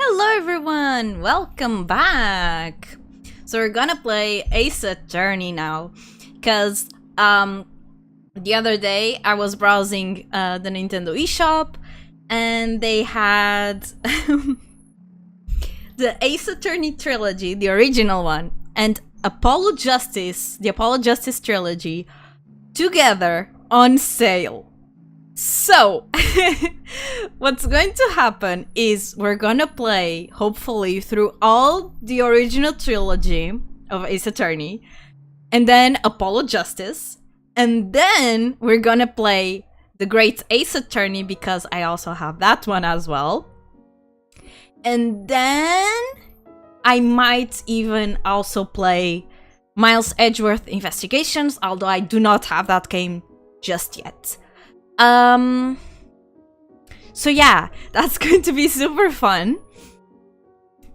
Hello everyone! Welcome back! So we're gonna play Ace Attorney now, because the other day I was browsing the Nintendo eShop and they had the Ace Attorney Trilogy, the original one, and Apollo Justice, the Apollo Justice Trilogy, together on sale. So, what's going to happen is we're gonna play, hopefully, through all the original trilogy of Ace Attorney, and then Apollo Justice, and then we're gonna play the Great Ace Attorney, because I also have that one as well. And then I might even also play Miles Edgeworth Investigations, although I do not have that game just yet. So yeah, that's going to be super fun.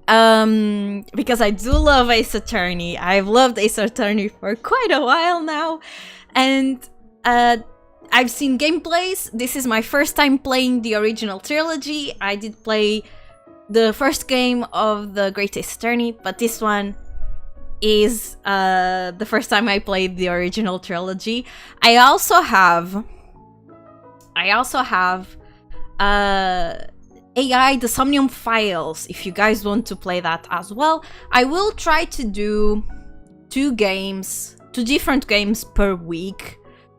Because I do love Ace Attorney. I've loved Ace Attorney for quite a while now. And, I've seen gameplays. This is my first time playing the original trilogy. I did play the first game of the Great Ace Attorney, but this one is, the first time I played the original trilogy. I also have AI The Somnium Files, if you guys want to play that as well. I will try to do two different games per week,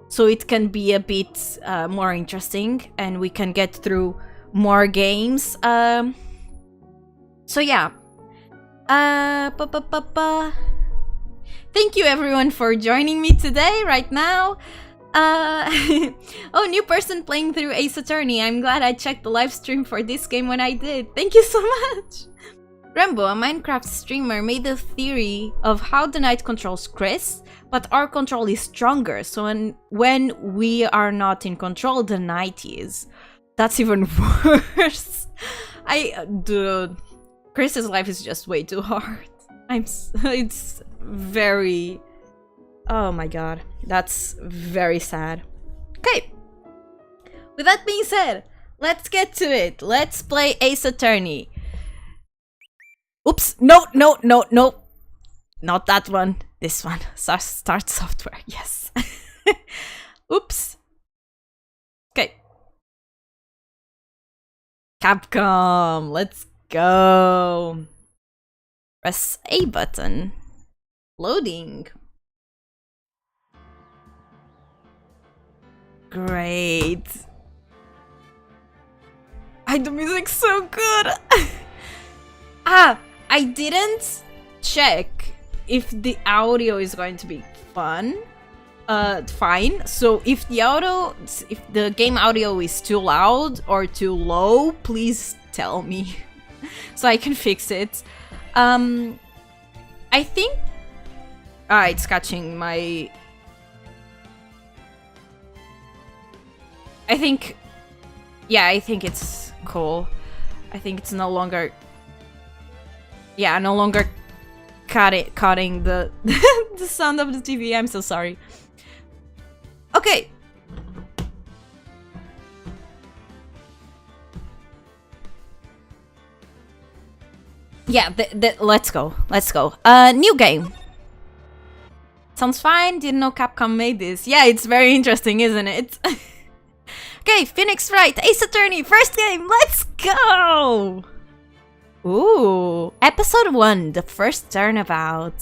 so it can be a bit more interesting and we can get through more games. So yeah. Thank you everyone for joining me today, right now. Oh, new person playing through Ace Attorney. I'm glad I checked the live stream for this game when I did. Thank you so much. Rambo, a Minecraft streamer, made a theory of how the knight controls Chris, but our control is stronger, so when we are not in control, the knight is. That's even worse. Dude, Chris's life is just way too hard. It's very... Oh my god, that's very sad. Okay, with that being said, let's get to it. Let's play Ace Attorney. Oops, no. Not that one. This one. Start software, yes. Oops. Okay. Capcom, let's go. Press A button. Loading. Great. The music's so good. I didn't check if the audio is going to be fine. So if the game audio is too loud or too low, please tell me so I can fix it. I think it's catching my... I think it's cool. I think it's no longer... Yeah, no longer cutting the the sound of the TV. I'm so sorry. Okay. Yeah, let's go. New game. Sounds fine. Didn't know Capcom made this. Yeah, it's very interesting, isn't it? Okay, Phoenix Wright, Ace Attorney, first game. Let's go. Ooh, episode 1, the first turnabout.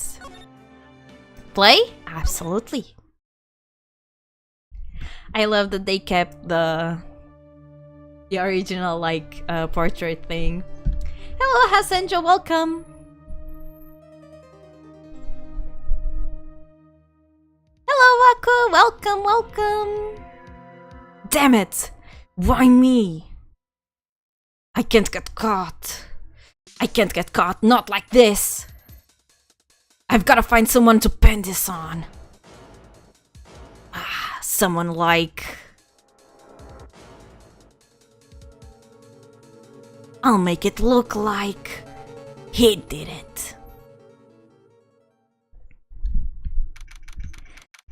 Play? Absolutely. I love that they kept the original portrait thing. Hello, Hasenjo, welcome. Hello, Waku, welcome. Damn it! Why me? I can't get caught. Not like this. I've gotta find someone to pin this on. Someone like... I'll make it look like he did it.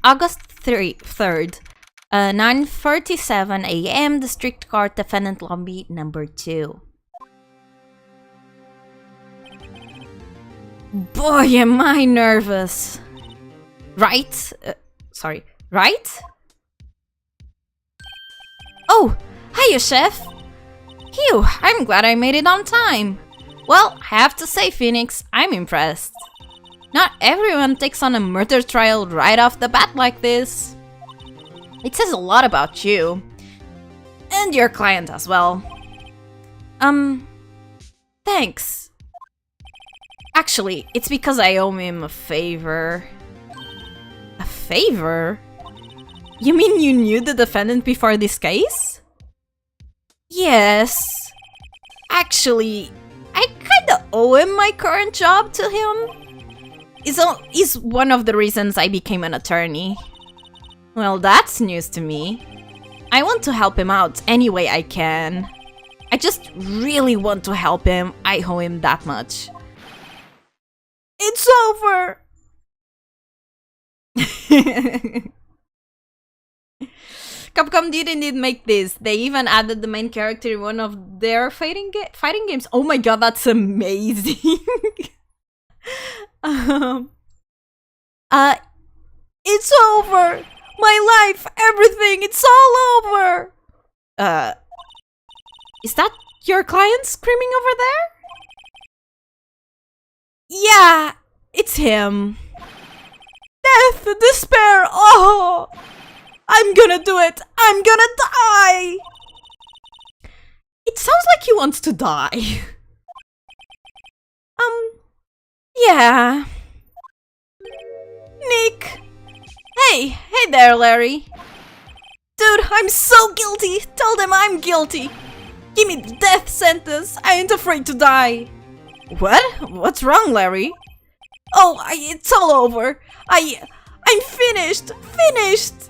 August 3rd, 9:37 a.m. District Court Defendant Lobby number 2. Boy, am I nervous. Right? Right? Oh, hiya, Chef. Phew, I'm glad I made it on time. Well, I have to say, Phoenix, I'm impressed. Not everyone takes on a murder trial right off the bat like this. It says a lot about you. And your client as well. Thanks. Actually, it's because I owe him a favor. A favor? You mean you knew the defendant before this case? Yes. Actually, I kinda owe him my current job to him. Is one of the reasons I became an attorney. Well, that's news to me. I want to help him out any way I can. I just really want to help him. I owe him that much. It's over! Capcom did indeed make this. They even added the main character in one of their fighting games. Oh my god, that's amazing! It's over! My life, everything, it's all over! Is that your client screaming over there? Yeah, it's him. Death, despair, oh! I'm gonna do it! I'm gonna die! It sounds like he wants to die. Yeah. Nick! Hey there, Larry. Dude, I'm so guilty! Tell them I'm guilty! Give me the death sentence! I ain't afraid to die! What? What's wrong, Larry? Oh, it's all over! I'm finished! Finished!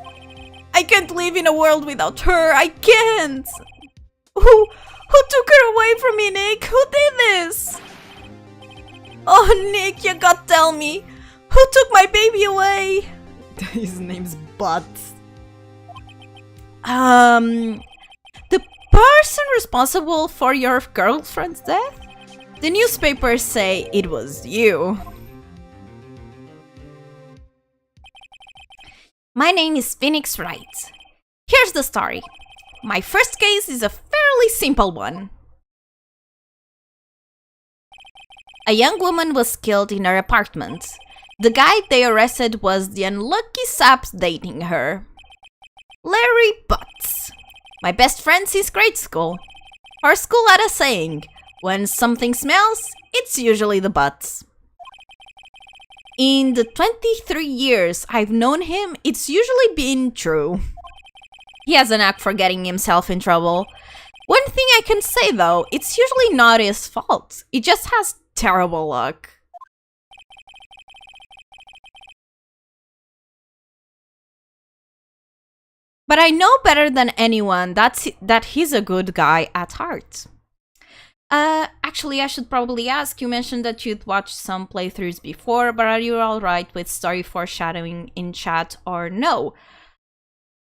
I can't live in a world without her! I can't! Who took her away from me, Nick? Who did this? Oh, Nick, you gotta tell me! Who took my baby away? His name's Butts. The person responsible for your girlfriend's death? The newspapers say it was you. My name is Phoenix Wright. Here's the story. My first case is a fairly simple one. A young woman was killed in her apartment. The guy they arrested was the unlucky saps dating her. Larry Butts. My best friend since grade school. Our school had a saying, when something smells, it's usually the butts. In the 23 years I've known him, it's usually been true. He has a knack for getting himself in trouble. One thing I can say though, it's usually not his fault. He just has terrible luck. But I know better than anyone that he's a good guy at heart. Actually, I should probably ask, you mentioned that you'd watched some playthroughs before, but are you alright with story foreshadowing in chat or no?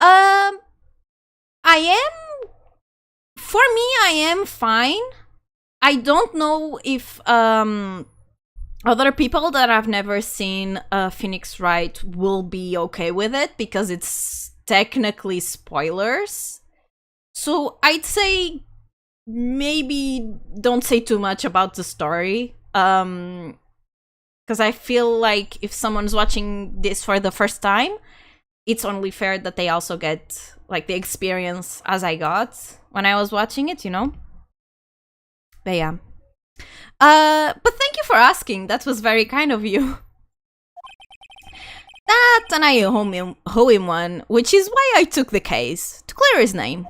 I am... For me, I am fine. I don't know if other people that have never seen Phoenix Wright will be okay with it, because it's technically spoilers. So I'd say maybe don't say too much about the story, because I feel like if someone's watching this for the first time, it's only fair that they also get like the experience as I got when I was watching it, you know? But yeah. But thank you for asking, that was very kind of you. That and I owe him one, which is why I took the case, to clear his name.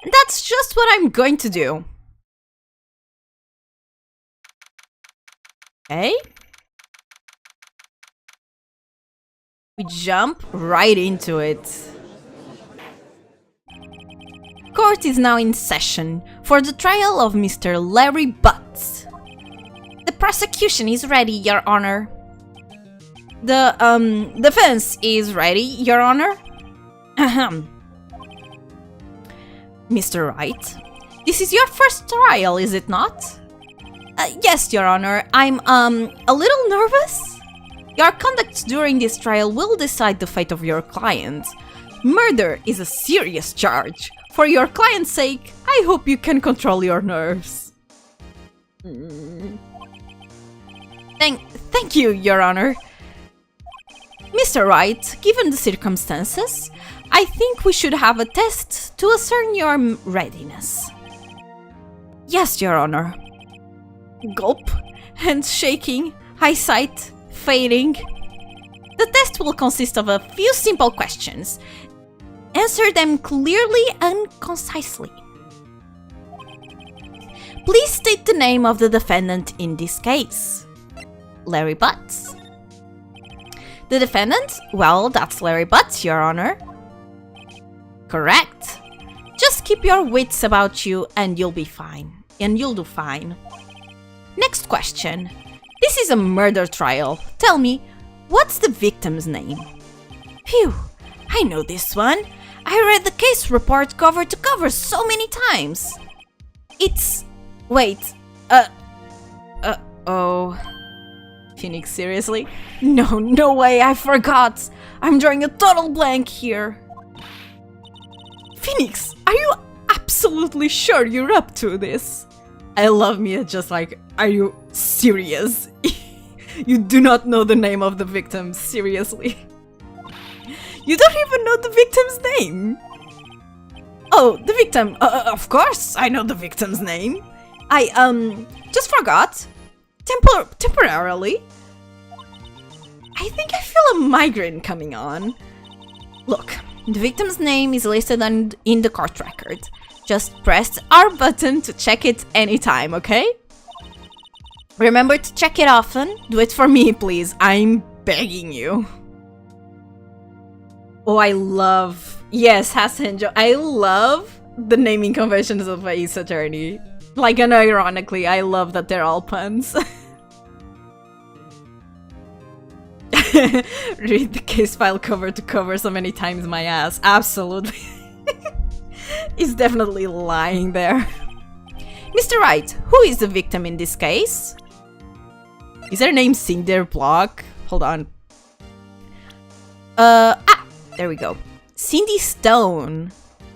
And that's just what I'm going to do. Okay? We jump right into it. Court is now in session for the trial of Mr. Larry Butts. The prosecution is ready, Your Honor. The defense is ready, Your Honor. Ahem. Mr. Wright, this is your first trial, is it not? Yes, Your Honor. I'm a little nervous. Your conduct during this trial will decide the fate of your client. Murder is a serious charge. For your client's sake, I hope you can control your nerves. Thank you, Your Honor. Mr. Wright, given the circumstances, I think we should have a test to ascertain your readiness. Yes, Your Honor. Gulp, hands shaking, eyesight fading. The test will consist of a few simple questions. Answer them clearly and concisely. Please state the name of the defendant in this case. Larry Butts. The defendant? Well, that's Larry Butts, Your Honor. Correct. Just keep your wits about you and you'll be fine. And you'll do fine. Next question. This is a murder trial. Tell me, what's the victim's name? Phew, I know this one. I read the case report cover to cover so many times. It's... Wait. Oh... Phoenix, seriously? No way, I forgot! I'm drawing a total blank here. Phoenix, are you absolutely sure you're up to this? I love Mia just like, are you serious? You do not know the name of the victim, seriously. You don't even know the victim's name. Oh, the victim. Of course, I know the victim's name. I, just forgot. Temporarily. I think I feel a migraine coming on. Look, the victim's name is listed in the court record. Just press the R button to check it anytime, okay? Remember to check it often. Do it for me, please. I'm begging you. Oh, I love... Yes, Hassanjo. I love the naming conventions of Ace Attorney. Like, unironically, I love that they're all puns. Read the case file cover to cover so many times my ass. Absolutely. He's definitely lying there. Mr. Wright, who is the victim in this case? Is her name Cinder Block? Hold on. There we go. Cindy Stone.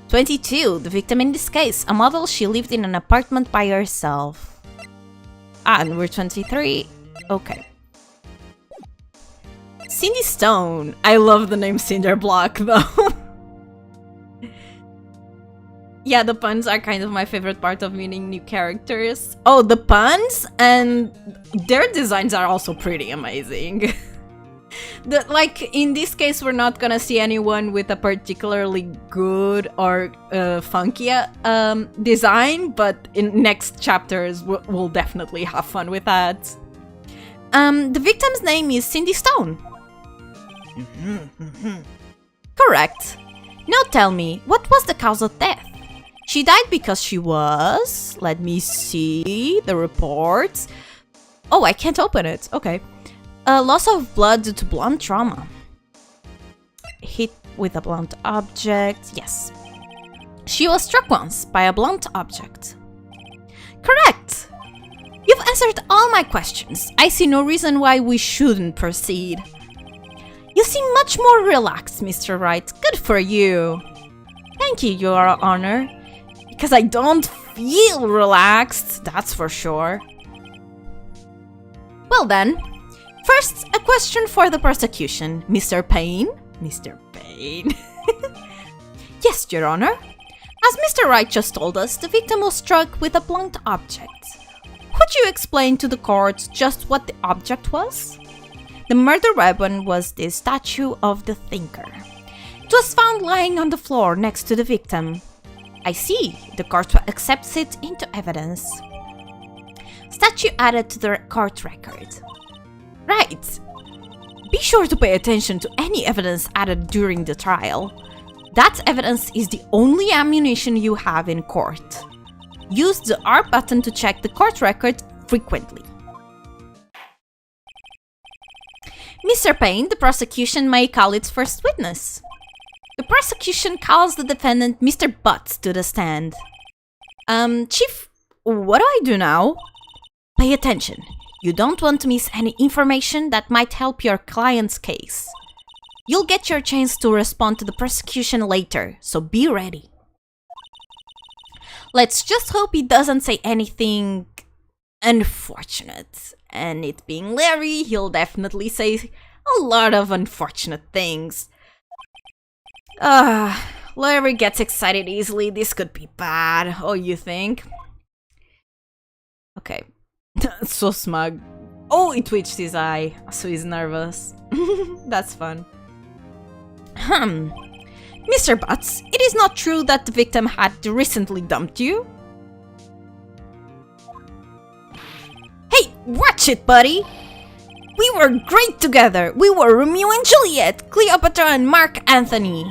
22, the victim in this case. A model, she lived in an apartment by herself. And we're 23. Okay. Cindy Stone. I love the name Cinder Block, though. Yeah, the puns are kind of my favorite part of meeting new characters. Oh, the puns and their designs are also pretty amazing. Like, in this case, we're not gonna see anyone with a particularly good or funky design, but in next chapters, we'll definitely have fun with that. The victim's name is Cindy Stone. Correct. Now tell me, what was the cause of death? She died because she was... Let me see the reports. Oh, I can't open it. Okay. Loss of blood due to blunt trauma. Hit with a blunt object. Yes. She was struck once by a blunt object. Correct! You've answered all my questions. I see no reason why we shouldn't proceed. You seem much more relaxed, Mr. Wright. Good for you. Thank you, Your Honor. Because I don't feel relaxed, that's for sure. Well then. First, a question for the prosecution. Mr. Payne? Mr. Payne. Yes, Your Honor. As Mr. Wright just told us, the victim was struck with a blunt object. Could you explain to the court just what the object was? The murder weapon was the statue of the thinker. It was found lying on the floor next to the victim. I see. The court accepts it into evidence. Statue added to the court record. Right. Be sure to pay attention to any evidence added during the trial. That evidence is the only ammunition you have in court. Use the R button to check the court record frequently. Mr. Payne, the prosecution may call its first witness. The prosecution calls the defendant Mr. Butts to the stand. Chief, what do I do now? Pay attention. You don't want to miss any information that might help your client's case. You'll get your chance to respond to the prosecution later, so be ready. Let's just hope he doesn't say anything unfortunate. And it being Larry, he'll definitely say a lot of unfortunate things. Larry gets excited easily. This could be bad. Oh, you think? Okay. So smug. Oh, he twitched his eye, so he's nervous. That's fun. Mr. Butts, it is not true that the victim had recently dumped you? Hey, watch it, buddy! We were great together! We were Romeo and Juliet, Cleopatra and Mark Anthony.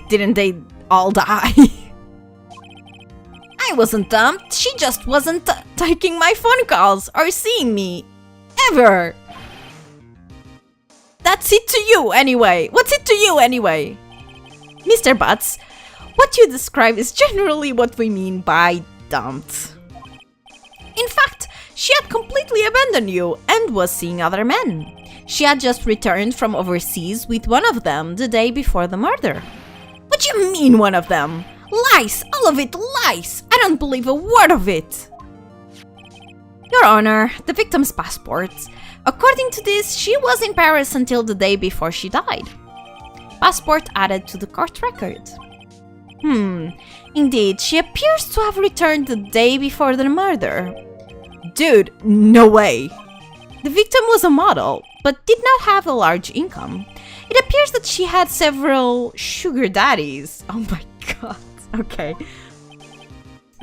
Didn't they all die? I wasn't dumped, she just wasn't taking my phone calls or seeing me. Ever! That's it to you, anyway. What's it to you, anyway? Mr. Butts, what you describe is generally what we mean by dumped. In fact, she had completely abandoned you and was seeing other men. She had just returned from overseas with one of them the day before the murder. What do you mean, one of them? Lies! All of it lies! I don't believe a word of it! Your Honor, the victim's passport According to this, she was in Paris until the day before she died. Passport added to the court record. Indeed, she appears to have returned the day before the murder. Dude, no way. The victim was a model, but did not have a large income. It appears that she had several sugar daddies. Oh my god, okay.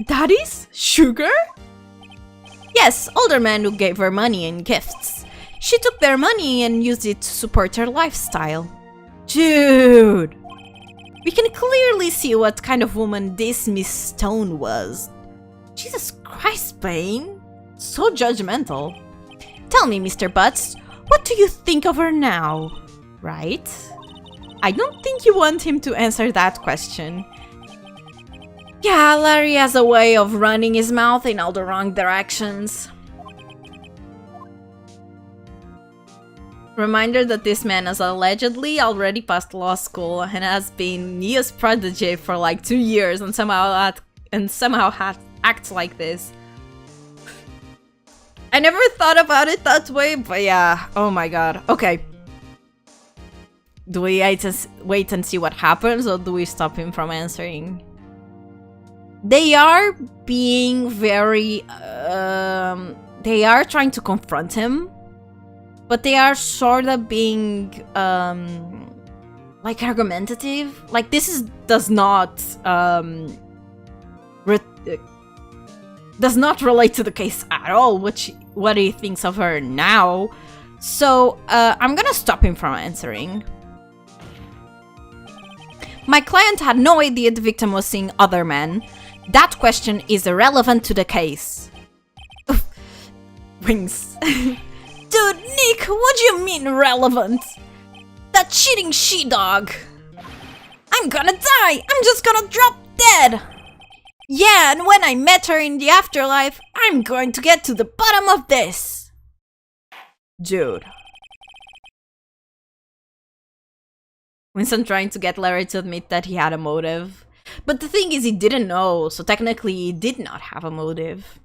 Daddies? Sugar? Yes, older men who gave her money and gifts. She took their money and used it to support her lifestyle. Dude! We can clearly see what kind of woman this Miss Stone was. Jesus Christ, Payne. So judgmental. Tell me, Mr. Butts, what do you think of her now? Right? I don't think you want him to answer that question. Yeah, Larry has a way of running his mouth in all the wrong directions. Reminder that this man has allegedly already passed law school and has been Neo's protege for like 2 years and somehow acts like this. I never thought about it that way, but yeah, oh my god. Okay. Do we wait and see what happens, or do we stop him from answering? They are being very... they are trying to confront him, but they are sort of being, like, argumentative. Like, this does not relate to the case at all, what he thinks of her now. So, I'm gonna stop him from answering. My client had no idea the victim was seeing other men. That question is irrelevant to the case. Wings. Dude, Nick, what do you mean relevant? That cheating she-dog. I'm gonna die! I'm just gonna drop dead! Yeah, and when I met her in the afterlife, I'm going to get to the bottom of this! Dude. Winston trying to get Larry to admit that he had a motive. But the thing is, he didn't know, so technically he did not have a motive.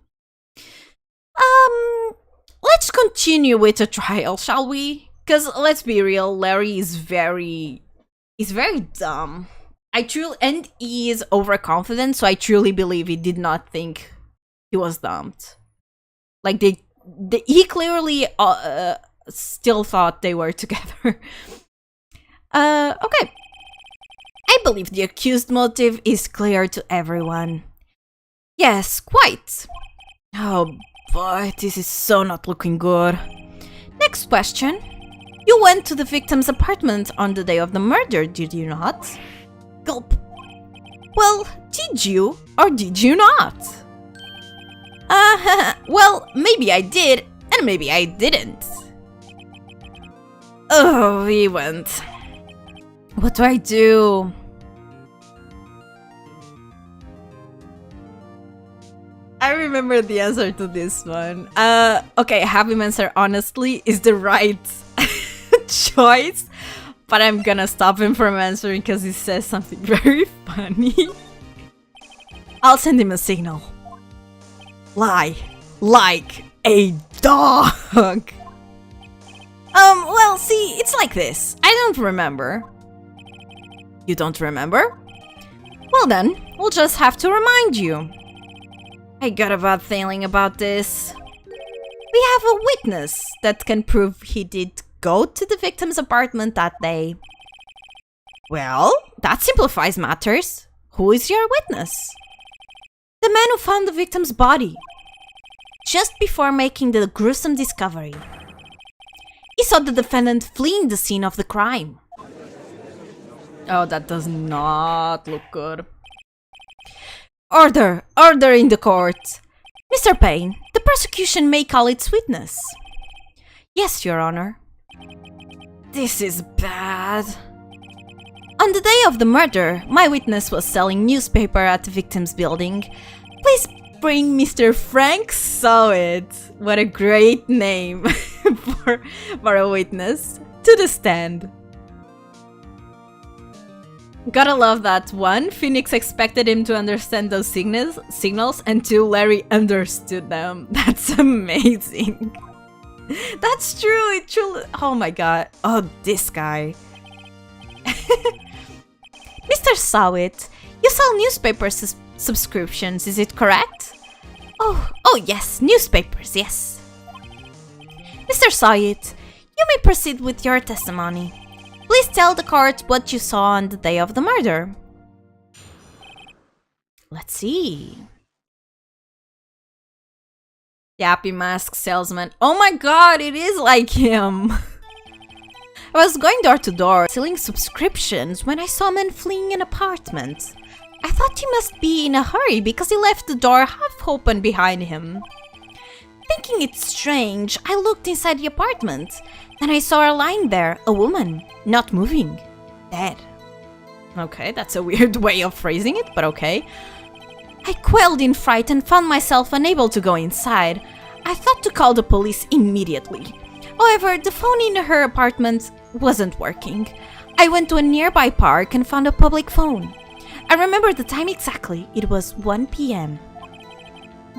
Let's continue with the trial, shall we? Because let's be real, Larry is very dumb. And he is overconfident, so I truly believe he did not think he was dumped. Like, he clearly still thought they were together. Okay. I believe the accused motive is clear to everyone. Yes, quite. Oh boy, this is so not looking good. Next question. You went to the victim's apartment on the day of the murder, did you not? Gulp. Well, did you or did you not? Well, maybe I did and maybe I didn't. Oh, we went. What do I do? I remember the answer to this one. Okay, have him answer honestly is the right choice, but I'm gonna stop him from answering because he says something very funny. I'll send him a signal. Lie. Like a dog. Well, see, it's like this. I don't remember. You don't remember? Well then, we'll just have to remind you. I got a bad feeling about this. We have a witness that can prove he did go to the victim's apartment that day. Well, that simplifies matters. Who is your witness? The man who found the victim's body. Just before making the gruesome discovery. He saw the defendant fleeing the scene of the crime. Oh, that does not look good. Order! Order in the court! Mr. Payne, the prosecution may call its witness. Yes, Your Honor. This is bad. On the day of the murder, my witness was selling newspaper at the victim's building. Please bring Mr. Frank Sowit, what a great name for a witness, to the stand. Gotta love that. 1, Phoenix expected him to understand those signals, and 2, Larry understood them. That's amazing. That's true, it truly... Oh my god. Oh, this guy. Mr. Sawit, you sell newspaper subscriptions, is it correct? Oh yes, newspapers, yes. Mr. Sawit, you may proceed with your testimony. Please tell the court what you saw on the day of the murder. Let's see. The Happy Mask salesman. Oh my god, it is like him! I was going door to door selling subscriptions when I saw a man fleeing an apartment. I thought he must be in a hurry because he left the door half open behind him. Thinking it strange, I looked inside the apartment. Then I saw her lying there, a woman, not moving, dead. Okay, that's a weird way of phrasing it, but okay. I quailed in fright and found myself unable to go inside. I thought to call the police immediately. However, the phone in her apartment wasn't working. I went to a nearby park and found a public phone. I remember the time exactly, it was 1 p.m.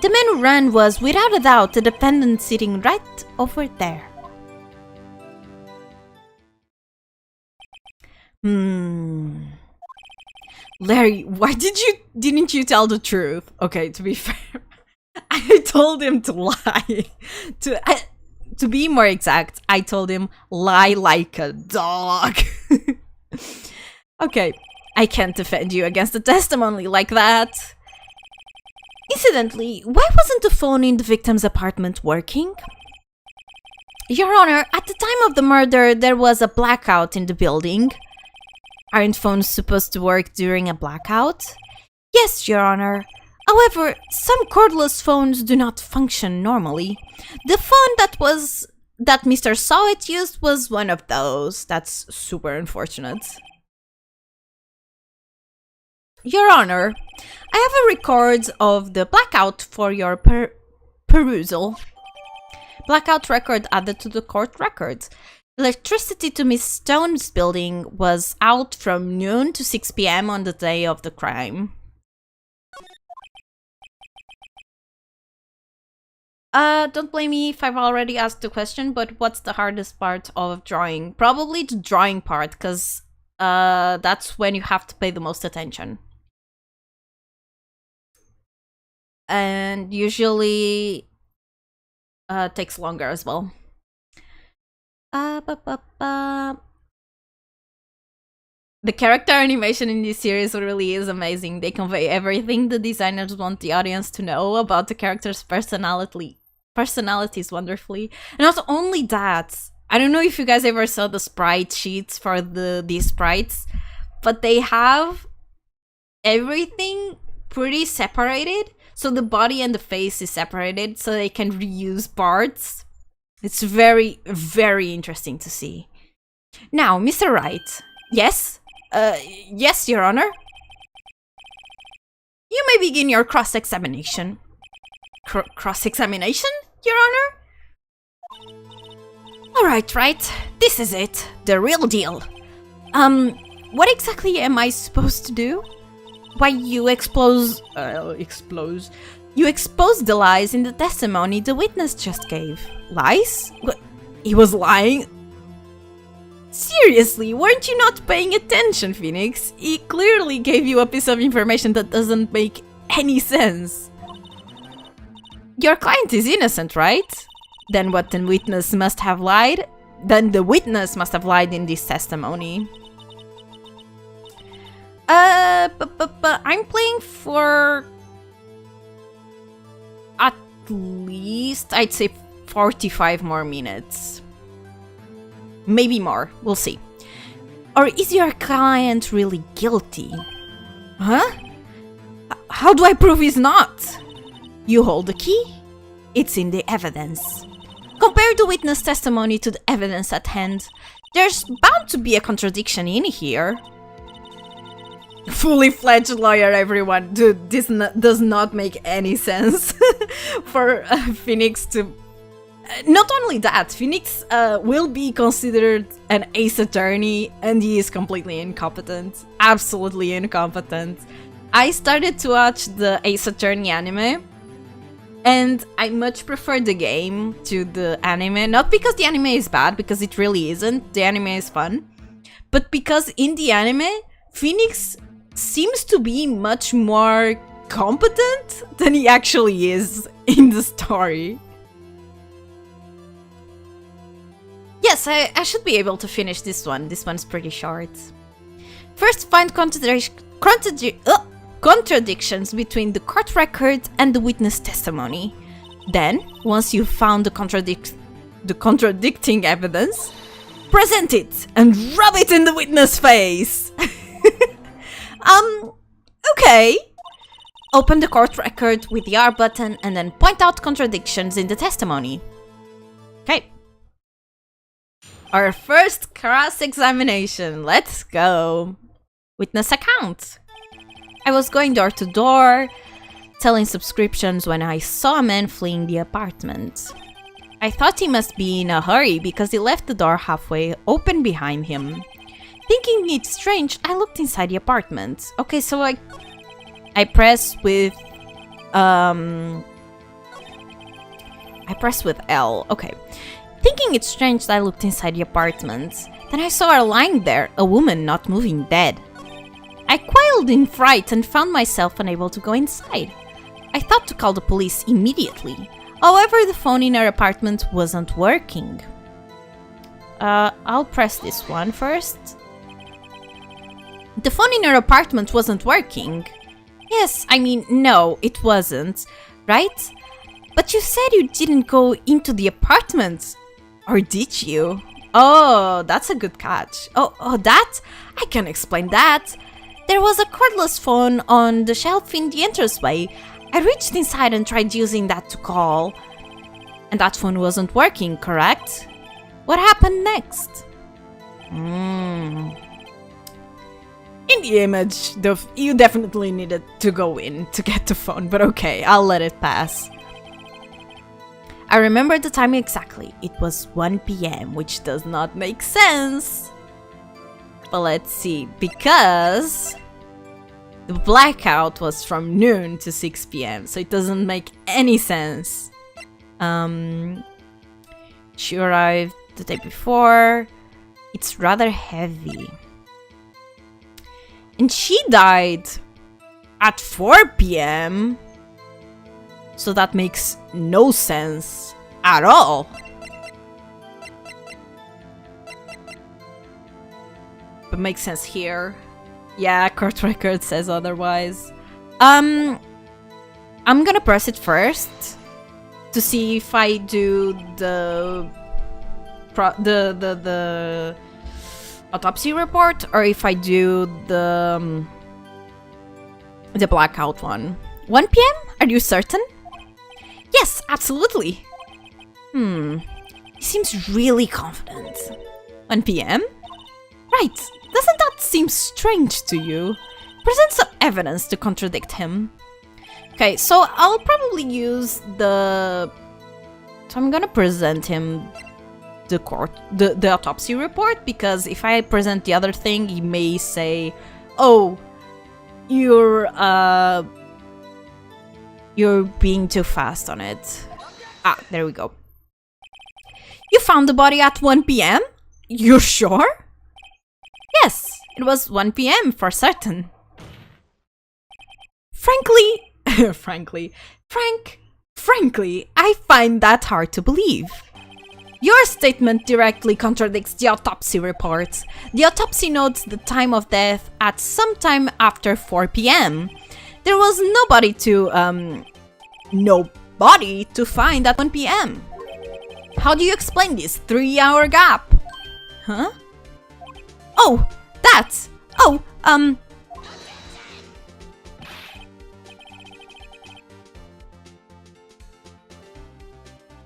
The man who ran was, without a doubt, the defendant sitting right over there. Larry, why didn't you tell the truth? Okay, to be fair, I told him to lie. To be more exact, I told him lie like a dog. Okay, I can't defend you against the testimony like that. Incidentally, why wasn't the phone in the victim's apartment working? Your Honor, at the time of the murder, there was a blackout in the building. Aren't phones supposed to work during a blackout? Yes, Your Honor. However, some cordless phones do not function normally. The phone that Mr. Sawit used was one of those. That's super unfortunate. Your Honor, I have a record of the blackout for your perusal. Blackout record added to the court records. Electricity to Miss Stone's building was out from noon to 6 p.m. on the day of the crime. Don't blame me if I've already asked the question, but what's the hardest part of drawing? Probably the drawing part, because that's when you have to pay the most attention. And usually takes longer as well. The character animation in this series really is amazing. They convey everything the designers want the audience to know about the character's personalities wonderfully. And not only that, I don't know if you guys ever saw the sprite sheets for these sprites, but they have everything pretty separated. So the body and the face is separated so they can reuse parts. It's very, very interesting to see. Now, Mr. Wright. Yes? Yes, Your Honor. You may begin your cross-examination. Cross-examination, Your Honor? Alright, Wright. This is it. The real deal. What exactly am I supposed to do? Why, you expose the lies in the testimony the witness just gave. Lies? What? He was lying? Seriously, weren't you not paying attention, Phoenix? He clearly gave you a piece of information that doesn't make any sense. Your client is innocent, right? Then what the witness must have lied? Then the witness must have lied in this testimony. I'm playing for at least, I'd say 45 more minutes. Maybe more, we'll see. Or is your client really guilty? Huh? How do I prove he's not? You hold the key? It's in the evidence. Compare the witness testimony to the evidence at hand. There's bound to be a contradiction in here. Fully fledged lawyer, everyone. Dude, this does not make any sense for Phoenix to... Not only that, Phoenix will be considered an ace attorney, and he is completely incompetent. Absolutely incompetent. I started to watch the Ace Attorney anime, And I much prefer the game to the anime, not because the anime is bad, because it really isn't. The anime is fun. But because in the anime, Phoenix seems to be much more competent than he actually is in the story. Yes, I should be able to finish this one. This one's pretty short. First, find contradictions between the court record and the witness testimony. Then, once you've found the contradicting evidence, present it and rub it in the witness face. Okay. Open the court record with the R button and then point out contradictions in the testimony. Okay. Our first cross-examination. Let's go. Witness account. I was going door to door, selling subscriptions when I saw a man fleeing the apartment. I thought he must be in a hurry because he left the door halfway open behind him. Thinking it strange, I looked inside the apartment. Okay, so I press with L. Okay. Thinking it strange, I looked inside the apartment. Then I saw her lying there, a woman not moving, dead. I quailed in fright and found myself unable to go inside. I thought to call the police immediately. However, the phone in her apartment wasn't working. I'll press this one first. The phone in her apartment wasn't working. Yes, I mean, no, it wasn't, right? But you said you didn't go into the apartment. Or did you? Oh, that's a good catch. Oh, that? I can explain that. There was a cordless phone on the shelf in the entranceway. I reached inside and tried using that to call. And that phone wasn't working, correct? What happened next? In the image, you definitely needed to go in to get the phone, but okay, I'll let it pass. I remember the time exactly. It was 1 p.m., which does not make sense. But let's see, because the blackout was from noon to 6 p.m., so it doesn't make any sense. She arrived the day before. It's rather heavy. And she died at 4 p.m. So that makes no sense at all. But makes sense here. Yeah, court record says otherwise. I'm gonna press it first to see if I do the autopsy report or if I do the blackout one. 1 p.m.? Are you certain? Yes, absolutely. He seems really confident. 1 p.m.? Right. Doesn't that seem strange to you? Present some evidence to contradict him. Okay, so I'll probably use the... So I'm gonna present him the autopsy report, because if I present the other thing, he may say, oh, you're being too fast on it. Ah, there we go. You found the body at 1 p.m.? You're sure? Yes, it was 1 p.m. for certain. Frankly, I find that hard to believe. Your statement directly contradicts the autopsy report. The autopsy notes the time of death at some time after 4 p.m. There was nobody to find at 1 p.m. How do you explain this 3-hour gap? Huh? Oh, that's... Oh,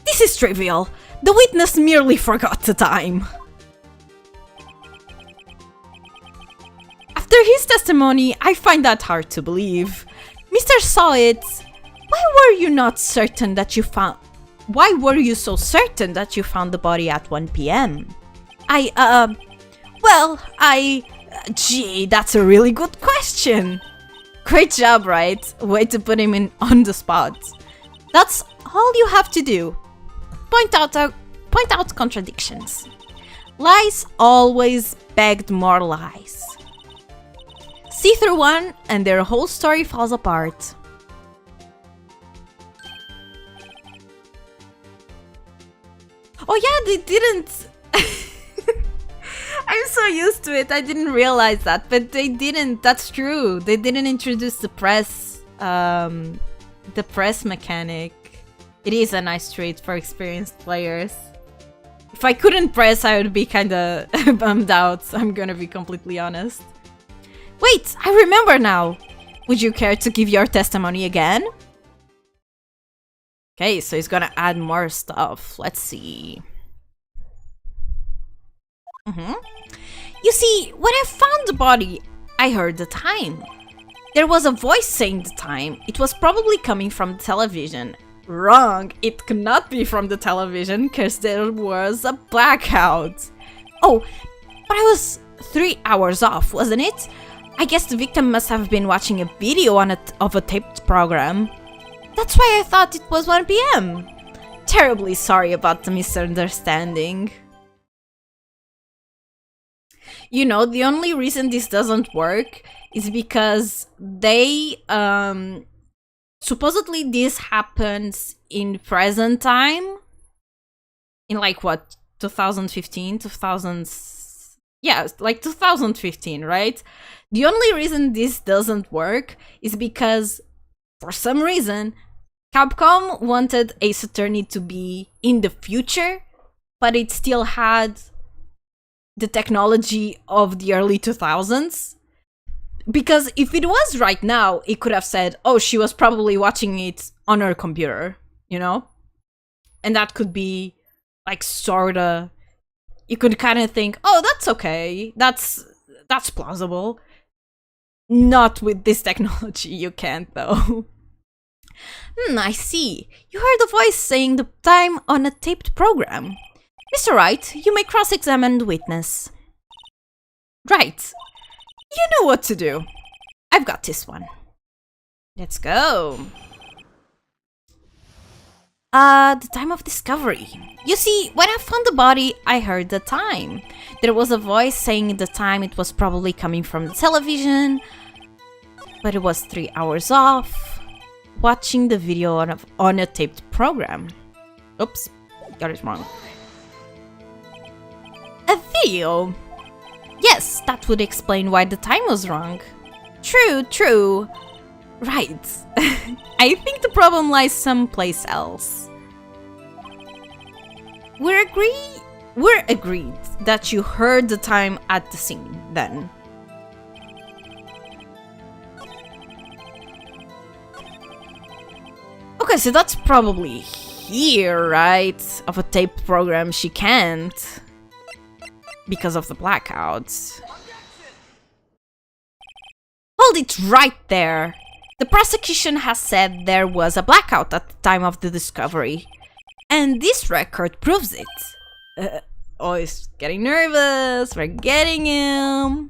This is trivial. The witness merely forgot the time. After his testimony, I find that hard to believe. Mr. Saw it. Why were you so certain that you found the body at 1 p.m.? Gee, that's a really good question. Great job, right? Way to put him on the spot. That's all you have to do. Point out contradictions. Lies always begged more lies. See through one and their whole story falls apart. Oh yeah, they didn't. I'm so used to it, I didn't realize that, but they didn't, that's true. They didn't introduce the press mechanic. It is a nice treat for experienced players. If I couldn't press, I would be kinda bummed out, I'm gonna be completely honest. Wait, I remember now! Would you care to give your testimony again? Okay, so he's gonna add more stuff. Let's see. You see, when I found the body, I heard the time. There was a voice saying the time. It was probably coming from the television. Wrong, it could not be from the television because there was a blackout. Oh, but I was 3 hours off, wasn't it? I guess the victim must have been watching a video of a taped program. That's why I thought it was 1 PM. Terribly sorry about the misunderstanding. You know, the only reason this doesn't work is because they, supposedly this happens in present time. In like what, 2015, yeah, like 2015, right? The only reason this doesn't work is because, for some reason, Capcom wanted Ace Attorney to be in the future, but it still had the technology of the early 2000s. Because if it was right now, it could have said, oh, she was probably watching it on her computer, you know? And that could be, like, sorta... You could kind of think, oh, that's okay, that's plausible. Not with this technology, you can't, though. I see. You heard a voice saying the time on a taped program. Mr. Wright, you may cross-examine the witness. Right. You know what to do. I've got this one. Let's go. The time of discovery. You see, when I found the body, I heard the time. There was a voice saying the time. It was probably coming from the television, but it was 3 hours off, watching the video on a taped program. Oops, got it wrong. A video? Yes, that would explain why the time was wrong. True. Right. I think the problem lies someplace else. We're agreed that you heard the time at the scene, then. Okay, so that's probably here, right? Of a tape program she can't. Because of the blackouts. Hold it right there! The prosecution has said there was a blackout at the time of the discovery. And this record proves it. Oh, he's getting nervous. We're getting him.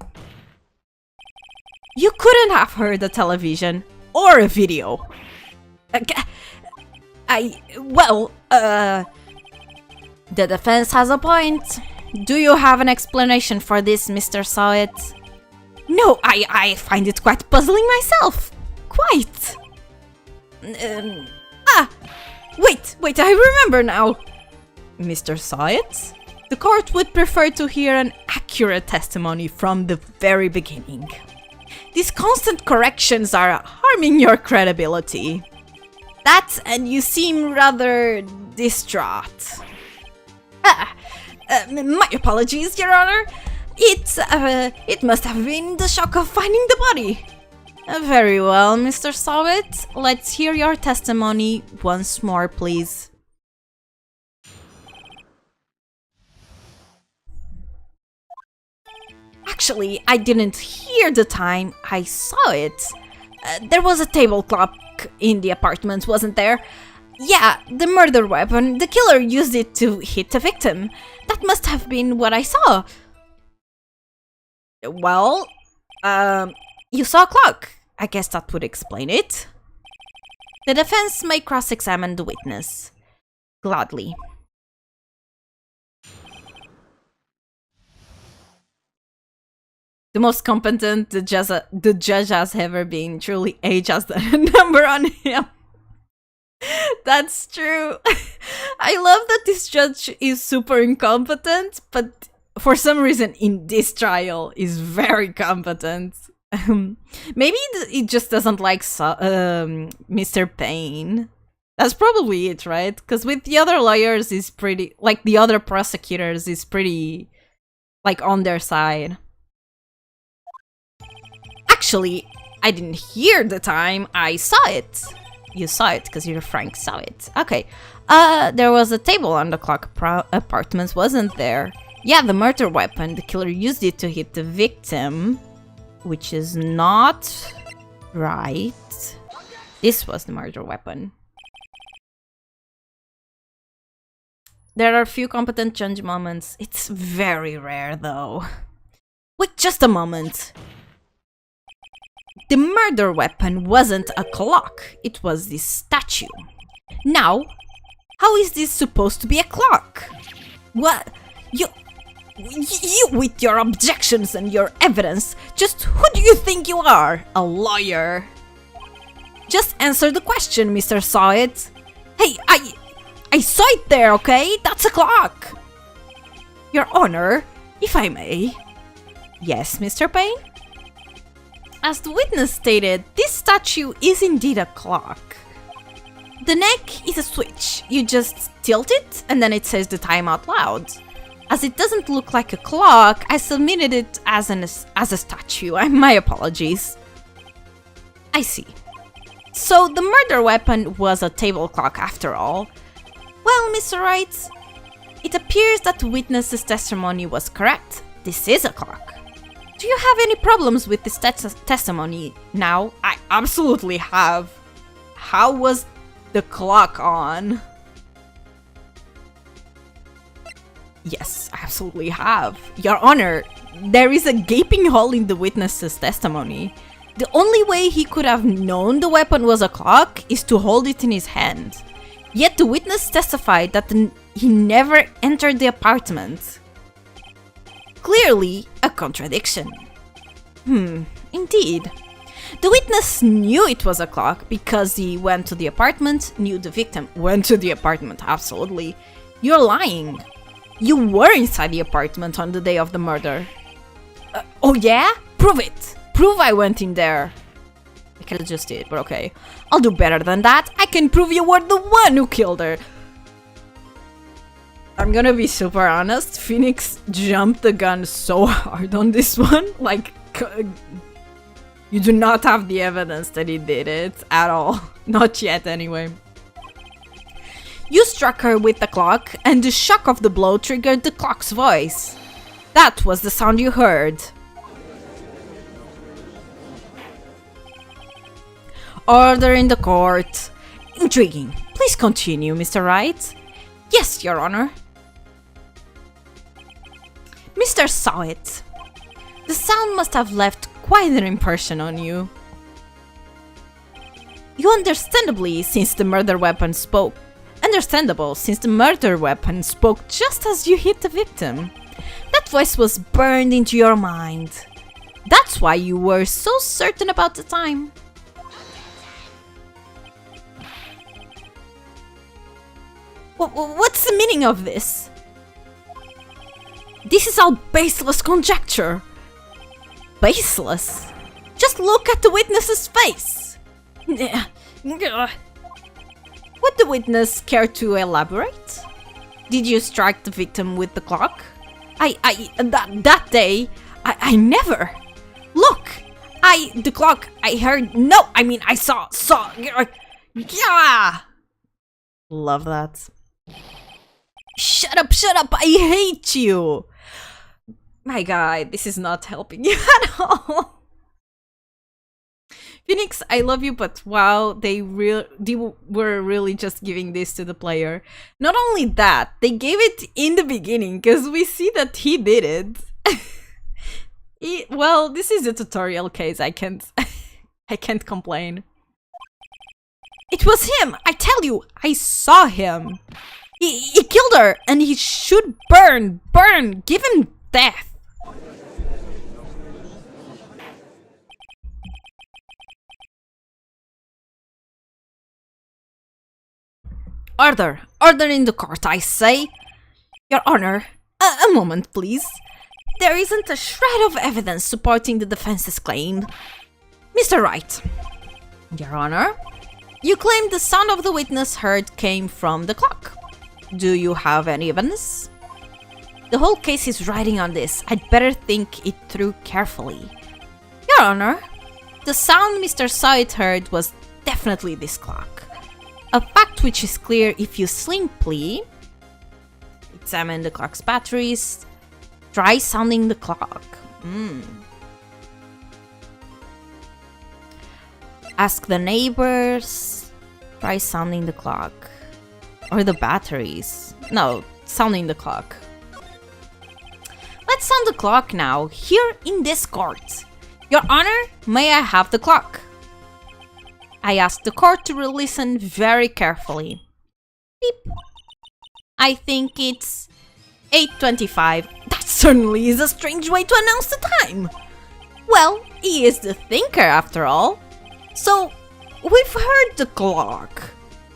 You couldn't have heard a television or a video. The defense has a point. Do you have an explanation for this, Mr. Sawit? No, I find it quite puzzling myself. Quite. Wait, I remember now. Mr. Sawit? The court would prefer to hear an accurate testimony from the very beginning. These constant corrections are harming your credibility. That, and you seem rather distraught. My apologies, Your Honor. It must have been the shock of finding the body. Very well, Mr. Sawit. Let's hear your testimony once more, please. Actually, I didn't hear the time, I saw it. There was a table clock in the apartment, wasn't there? Yeah, the murder weapon. The killer used it to hit the victim. That must have been what I saw. Well, you saw a clock. I guess that would explain it. The defense may cross-examine the witness. Gladly. The most competent the judge has ever been. Truly, age has the number on him. That's true. I love that this judge is super incompetent, but for some reason in this trial is very competent. Maybe it just doesn't like Mr. Payne. That's probably it, right? Because with the other lawyers is pretty, like the other prosecutors is pretty, like on their side. Actually, I didn't hear the time, I saw it. You saw it because your Frank saw it. Okay. There was a table on the clock apartment, wasn't there? Yeah, the murder weapon. The killer used it to hit the victim, which is not right. This was the murder weapon. There are few competent judge moments. It's very rare, though. Wait just a moment. The murder weapon wasn't a clock. It was this statue. Now, how is this supposed to be a clock? What? You with your objections and your evidence, just who do you think you are? A lawyer? Just answer the question, Mr. Saw It. Hey, I saw it there, okay? That's a clock. Your Honor, if I may. Yes, Mr. Payne? As the witness stated, this statue is indeed a clock. The neck is a switch. You just tilt it and then it says the time out loud. As it doesn't look like a clock, I submitted it as a statue. My apologies. I see. So the murder weapon was a table clock after all. Well, Mr. Wright, it appears that the witness's testimony was correct. This is a clock. Do you have any problems with this testimony now? I absolutely have. How was the clock on? Yes, I absolutely have. Your Honor, there is a gaping hole in the witness's testimony. The only way he could have known the weapon was a clock is to hold it in his hand. Yet the witness testified that he never entered the apartment. Clearly, a contradiction. Indeed. The witness knew it was a clock because he went to the apartment, knew the victim went to the apartment, absolutely. You're lying. You were inside the apartment on the day of the murder. Oh yeah? Prove it! Prove I went in there. I could have just did, but okay. I'll do better than that. I can prove you were the one who killed her. I'm gonna be super honest, Phoenix jumped the gun so hard on this one, like, you do not have the evidence that he did it at all. Not yet, anyway. You struck her with the clock, and the shock of the blow triggered the clock's voice. That was the sound you heard. Order in the court. Intriguing. Please continue, Mr. Wright. Yes, Your Honor. Mr. Saw It. The sound must have left quite an impression on you. You understandable, since the murder weapon spoke just as you hit the victim. That voice was burned into your mind. That's why you were so certain about the time. What's the meaning of this? This is all baseless conjecture. Baseless? Just look at the witness's face. Would the witness care to elaborate? Did you strike the victim with the clock? That day, I never. Look, the clock, I heard, no, I mean, I saw, yeah. Love that. Shut up, I hate you. My guy, this is not helping you at all. Phoenix, I love you, but wow, they were really just giving this to the player. Not only that, they gave it in the beginning, because we see that he did it. Well, this is a tutorial case, I can't complain. It was him! I tell you, I saw him! He killed her, and he should burn! Burn! Give him death! Order! Order in the court, I say! Your Honor, a moment, please. There isn't a shred of evidence supporting the defense's claim. Mr. Wright. Your Honor, you claim the sound of the witness heard came from the clock. Do you have any evidence? The whole case is riding on this. I'd better think it through carefully. Your Honor, the sound Mr. Sawit heard was definitely this clock. A fact which is clear if you simply examine the clock's batteries. Try sounding the clock. Ask the neighbors. Try sounding the clock. Or the batteries. No, sounding the clock. Let's sound the clock now, here in this court. Your Honor, may I have the clock? I ask the court to listen very carefully. Beep. I think it's 8:25. That certainly is a strange way to announce the time. Well, he is the thinker after all. So, we've heard the clock.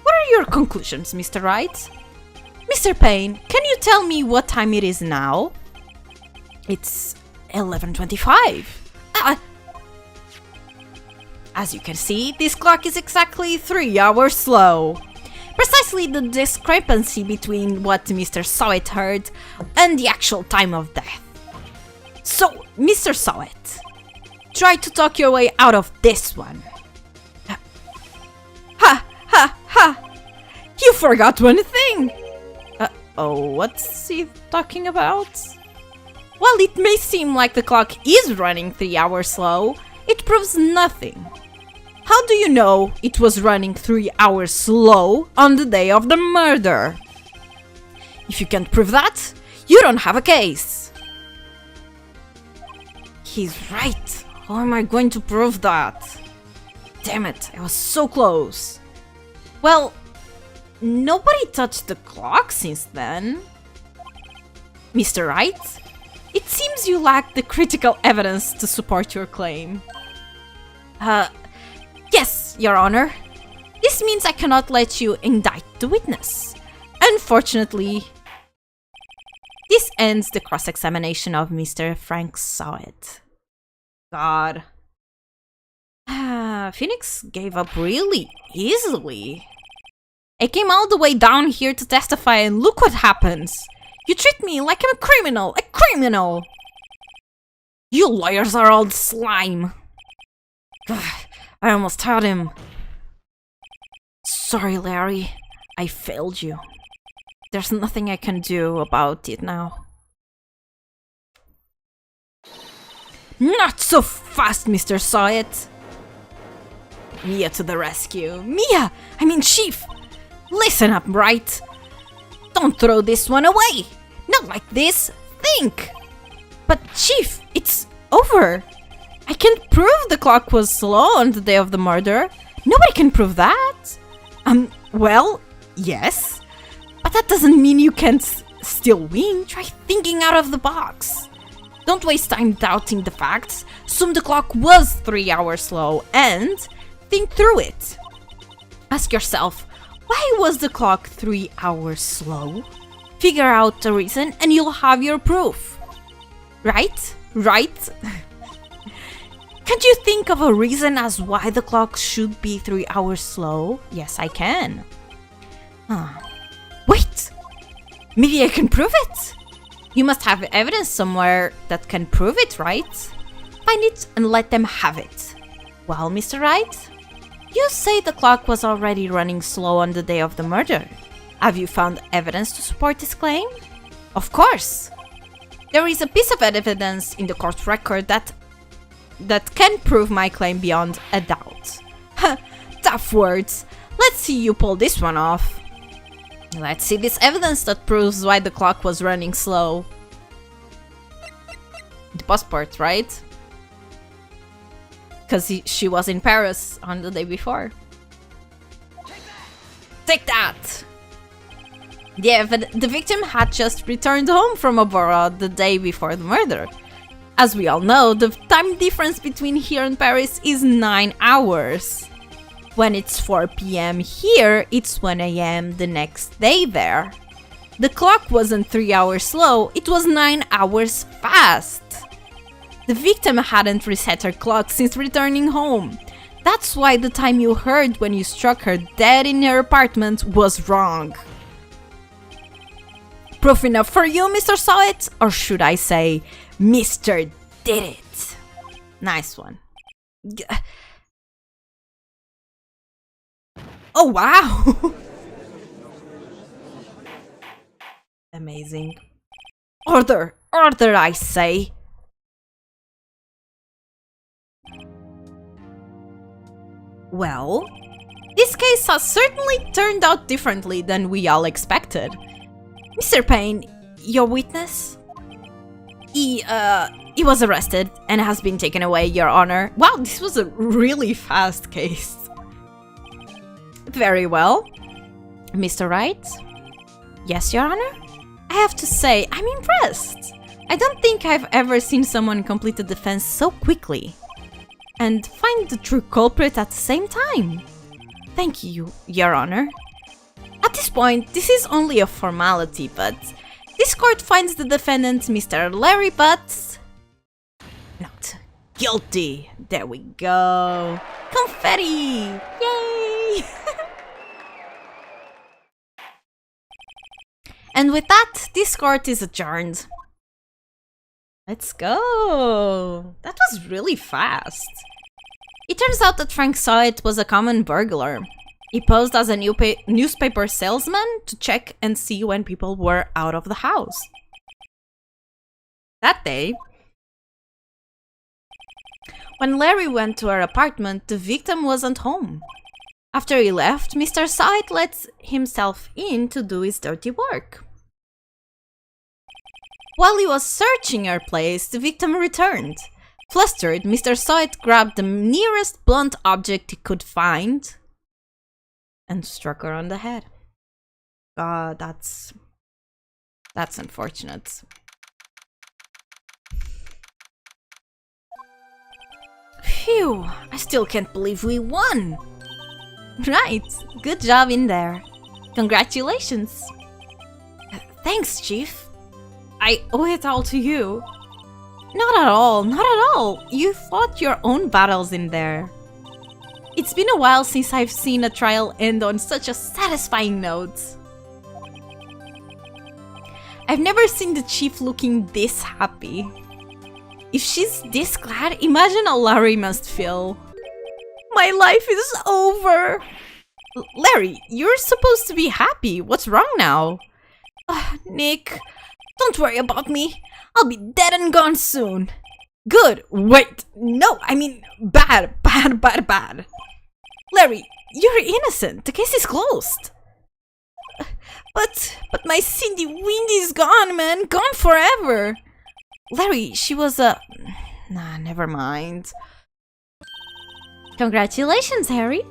What are your conclusions, Mr. Wright? Mr. Payne, can you tell me what time it is now? It's 11:25. As you can see, this clock is exactly 3 hours slow. Precisely the discrepancy between what Mr. Sawit heard and the actual time of death. So, Mr. Sawit, try to talk your way out of this one. Ha! Ha! Ha! You forgot one thing! Oh, what's he talking about? While it may seem like the clock is running 3 hours slow, it proves nothing. How do you know it was running 3 hours slow on the day of the murder? If you can't prove that, you don't have a case. He's right. How am I going to prove that? Damn it, I was so close. Well, nobody touched the clock since then. Mr. Wright, it seems you lack the critical evidence to support your claim. Yes, Your Honor. This means I cannot let you indict the witness. Unfortunately, this ends the cross-examination of Mr. Frank Sawit. God. Phoenix gave up really easily. I came all the way down here to testify and look what happens. You treat me like I'm a criminal! A criminal! You lawyers are all slime. I almost had him. Sorry, Larry. I failed you. There's nothing I can do about it now. Not so fast, Mr. Sawit! Mia to the rescue. Mia! I mean, Chief! Listen up, Wright! Don't throw this one away! Not like this! Think! But, Chief, it's over! I can't prove the clock was slow on the day of the murder. Nobody can prove that. Well, yes. But that doesn't mean you can't still win. Try thinking out of the box. Don't waste time doubting the facts. Assume the clock was 3 hours slow and think through it. Ask yourself, why was the clock 3 hours slow? Figure out the reason and you'll have your proof. Right? Right? Can't you think of a reason as why the clock should be 3 hours slow? Yes, I can. Wait! Maybe I can prove it? You must have evidence somewhere that can prove it, right? Find it and let them have it. Well, Mr. Wright, you say the clock was already running slow on the day of the murder. Have you found evidence to support this claim? Of course! There is a piece of evidence in the court record that can prove my claim beyond a doubt. Tough words. Let's see you pull this one off. Let's see this evidence that proves why the clock was running slow. The passport, right? Because she was in Paris on the day before. take that! The victim had just returned home from abroad the day before the murder. As we all know, the time difference between here and Paris is 9 hours. When it's 4 p.m. here, it's 1 a.m. the next day there. The clock wasn't 3 hours slow, it was 9 hours fast. The victim hadn't reset her clock since returning home. That's why the time you heard when you struck her dead in her apartment was wrong. Proof enough for you, Mr. Saw It? Or should I say, Mr. Did It? Nice one. Oh, wow! Amazing. Order! Order, I say! Well, this case has certainly turned out differently than we all expected. Mr. Payne, your witness? He was arrested and has been taken away, Your Honor. Wow, this was a really fast case. Very well. Mr. Wright? Yes, Your Honor? I have to say, I'm impressed. I don't think I've ever seen someone complete a defense so quickly. And find the true culprit at the same time. Thank you, Your Honor. At this point, this is only a formality, but this court finds the defendant, Mr. Larry Butts, not guilty. There we go. Confetti! Yay! And with that, this court is adjourned. Let's go! That was really fast. It turns out that Frank Saw It was a common burglar. He posed as a newspaper salesman to check and see when people were out of the house. That day, when Larry went to her apartment, the victim wasn't home. After he left, Mr. Saw It let himself in to do his dirty work. While he was searching her place, the victim returned. Flustered, Mr. Saw It grabbed the nearest blunt object he could find and struck her on the head. God, that's unfortunate. Phew, I still can't believe we won! Right, good job in there. Congratulations. Thanks, Chief. I owe it all to you. Not at all, not at all. You fought your own battles in there. It's been a while since I've seen a trial end on such a satisfying note. I've never seen the Chief looking this happy. If she's this glad, imagine how Larry must feel. My life is over! Larry, you're supposed to be happy. What's wrong now? Nick, don't worry about me. I'll be dead and gone soon. Good. Wait. No, I mean bad. Larry, you're innocent. The case is closed. But my Cindy Windy's gone, man. Gone forever. Larry, she was a... Nah, never mind. Congratulations, Harry.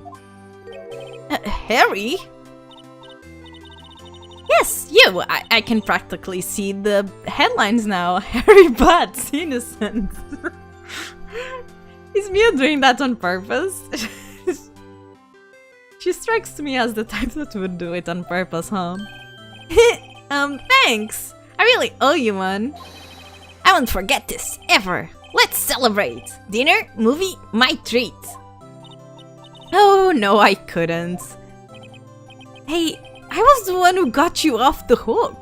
Harry? Yes, you! I can practically see the headlines now. Harry Butts, innocent. Is Mia doing that on purpose? She strikes me as the type that would do it on purpose, huh? Thanks! I really owe you one. I won't forget this, ever. Let's celebrate. Dinner, movie, my treat. Oh, no, I couldn't. Hey, I was the one who got you off the hook.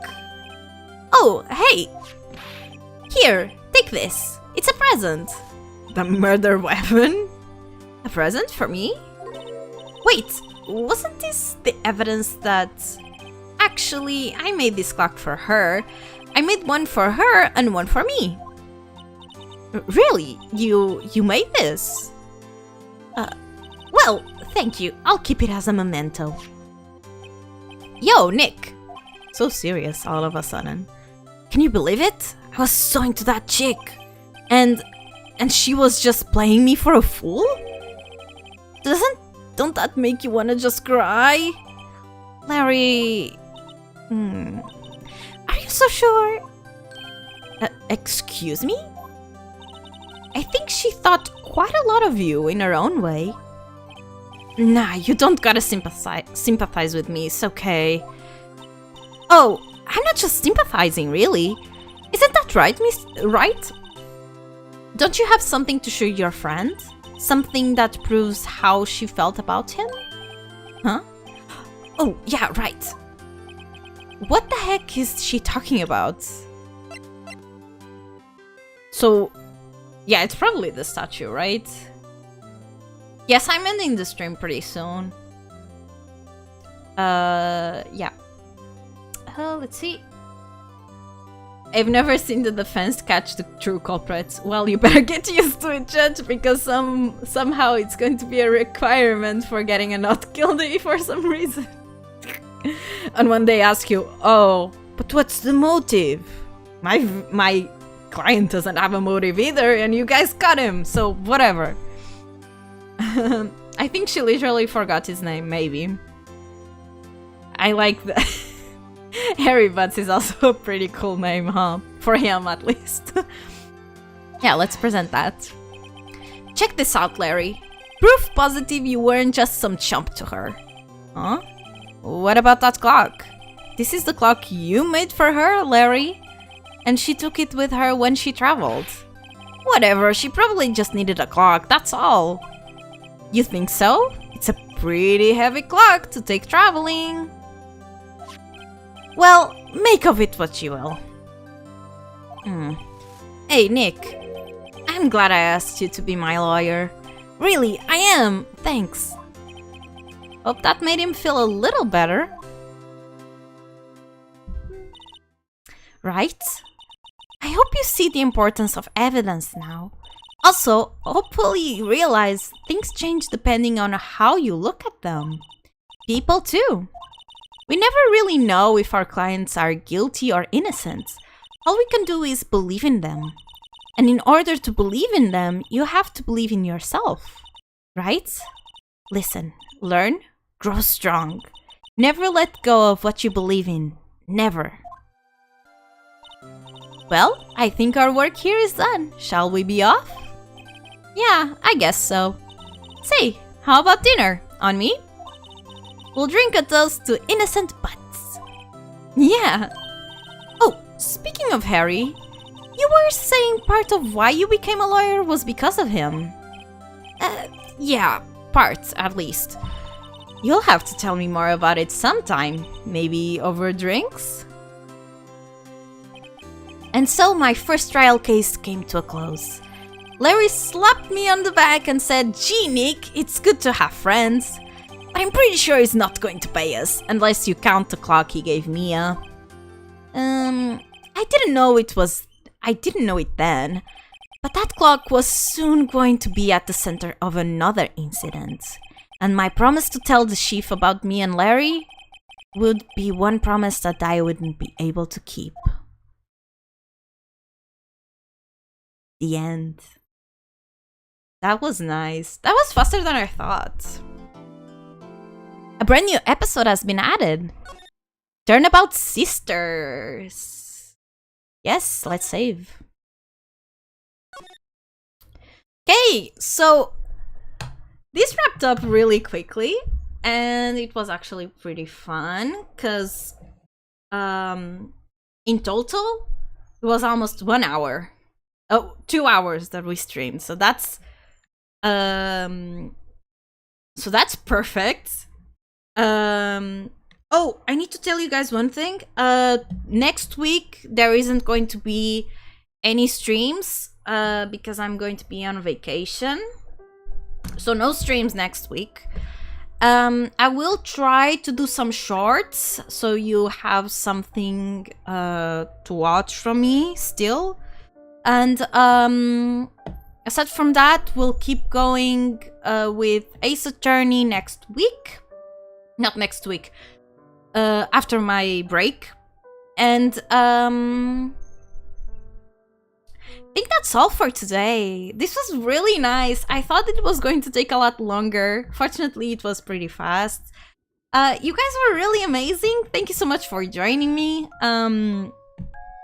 Oh, hey. Here, take this. It's a present. The murder weapon? A present for me? Wait, wasn't this the evidence that... Actually, I made this clock for her. I made one for her and one for me. Really? You made this? Well, thank you. I'll keep it as a memento. Yo, Nick! So serious all of a sudden. Can you believe it? I was so into that chick. And she was just playing me for a fool? Don't that make you wanna just cry? Larry... Are you so sure? Excuse me? I think she thought quite a lot of you in her own way. Nah, you don't gotta sympathize with me, it's okay. Oh, I'm not just sympathizing, really. Isn't that right, Miss Wright? Don't you have something to show your friend? Something that proves how she felt about him? Huh? Oh, yeah, right. What the heck is she talking about? So, yeah, it's probably the statue, right? Yes, I'm ending the stream pretty soon. Yeah. Let's see. I've never seen the defense catch the true culprits. Well, you better get used to it, Judge, because somehow it's going to be a requirement for getting a not guilty for some reason. And when they ask you, oh, but what's the motive? My client doesn't have a motive either, and you guys got him, so whatever. I think she literally forgot his name, maybe. I like that. Harry Butts is also a pretty cool name, huh? For him, at least. Yeah, let's present that. Check this out, Larry. Proof positive you weren't just some chump to her. Huh? What about that clock? This is the clock you made for her, Larry. And she took it with her when she traveled. Whatever, she probably just needed a clock, that's all. You think so? It's a pretty heavy clock to take traveling. Well, make of it what you will. Hey, Nick. I'm glad I asked you to be my lawyer. Really, I am. Thanks. Hope that made him feel a little better. Right? I hope you see the importance of evidence now. Also, hopefully you realize things change depending on how you look at them. People too. We never really know if our clients are guilty or innocent. All we can do is believe in them. And in order to believe in them, you have to believe in yourself. Right? Listen, learn, grow strong. Never let go of what you believe in. Never. Well, I think our work here is done. Shall we be off? Yeah, I guess so. Say, how about dinner? On me? We'll drink a toast to innocent butts. Yeah. Oh, speaking of Harry, you were saying part of why you became a lawyer was because of him. Yeah, part at least. You'll have to tell me more about it sometime, maybe over drinks? And so my first trial case came to a close. Larry slapped me on the back and said, "Gee, Nick, it's good to have friends. But I'm pretty sure he's not going to pay us, unless you count the clock he gave Mia." I didn't know it then, but that clock was soon going to be at the center of another incident. And my promise to tell the chief about me and Larry would be one promise that I wouldn't be able to keep. The end. That was nice. That was faster than I thought. A brand new episode has been added. Turnabout Sisters. Yes, let's save. Okay, so this wrapped up really quickly, and it was actually pretty fun because in total it was almost 1 hour. Oh, 2 hours that we streamed. So that's perfect. Oh, I need to tell you guys one thing. Next week there isn't going to be any streams because I'm going to be on vacation. So no streams next week. I will try to do some shorts so you have something to watch from me still. And aside from that, we'll keep going with Ace Attorney next week. Not next week. After my break. And I think that's all for today. This was really nice. I thought it was going to take a lot longer. Fortunately, it was pretty fast. You guys were really amazing. Thank you so much for joining me.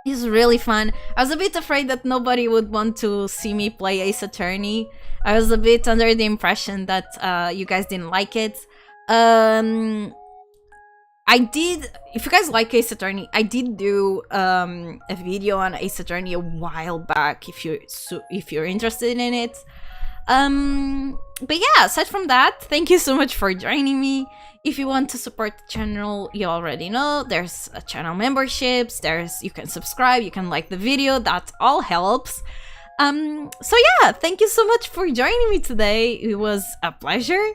It was really fun. I was a bit afraid that nobody would want to see me play Ace Attorney. I was a bit under the impression that you guys didn't like it. I did, if you guys like Ace Attorney, I did do a video on Ace Attorney a while back if you're interested in it. But yeah, aside from that, thank you so much for joining me. If you want to support the channel, you already know there's a channel memberships, you can subscribe, you can like the video, that all helps. So yeah, thank you so much for joining me today. It was a pleasure.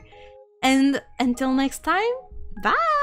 And until next time, bye!